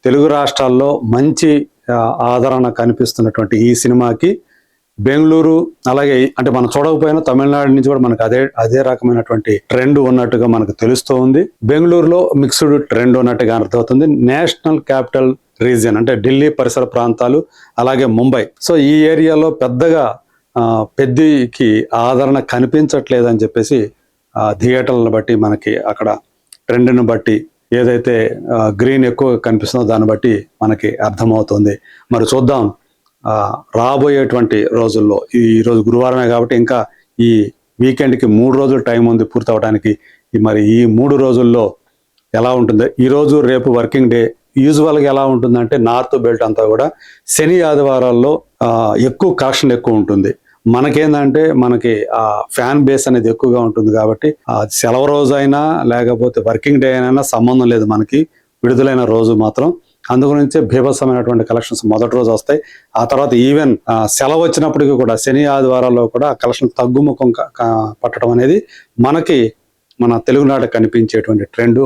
తెలుగు రాష్ట్రాల్లో మంచి ఆదరణ కనిపిస్తున్నటువంటి ఈ సినిమాకి బెంగళూరు అలాగే అంటే మనం చూడకపోయినా తమిళనాడు నుంచి కూడా మనకు అదే రకమైనటువంటి ట్రెండ్ ఉన్నట్టుగా మనకు తెలుస్తూ ఉంది. బెంగళూరులో మిక్స్డ్ ట్రెండ్ ఉన్నట్టుగా అర్థమవుతుంది. నేషనల్ క్యాపిటల్ రీజియన్ అంటే ఢిల్లీ పరిసర ప్రాంతాలు అలాగే ముంబై, సో ఈ ఏరియాలో పెద్దగా పెద్దకి ఆదరణ కనిపించట్లేదని చెప్పేసి థియేటర్లను బట్టి మనకి అక్కడ ట్రెండ్ను బట్టి ఏదైతే గ్రీన్ ఎక్కువ కనిపిస్తుందో దాన్ని బట్టి మనకి అర్థమవుతుంది. మరి చూద్దాం రాబోయేటువంటి రోజుల్లో, ఈరోజు గురువారమే కాబట్టి ఇంకా ఈ వీకెండ్కి 3 రోజులు టైం ఉంది పూర్తి అవడానికి. మరి ఈ 3 రోజుల్లో ఎలా ఉంటుంది, ఈరోజు రేపు వర్కింగ్ డే. యూజువల్గా ఎలా ఉంటుందంటే నార్త్ బెల్ట్ అంతా కూడా శని ఆదివారాల్లో ఎక్కువ కలెక్షన్ ఎక్కువ ఉంటుంది. మనకేందంటే మనకి ఫ్యాన్ బేస్ అనేది ఎక్కువగా ఉంటుంది కాబట్టి సెలవు రోజు అయినా లేకపోతే వర్కింగ్ డే అయినా సంబంధం లేదు మనకి, విడుదలైన రోజు మాత్రం. అందుగురించే బీభత్సమైనటువంటి కలెక్షన్స్ మొదటి రోజు వస్తాయి. ఆ తర్వాత ఈవెన్ సెలవు వచ్చినప్పటికీ కూడా శని ఆదివారాల్లో కూడా కలెక్షన్ తగ్గుముఖం పట్టడం అనేది మన తెలుగునాట కనిపించేటువంటి ట్రెండ్.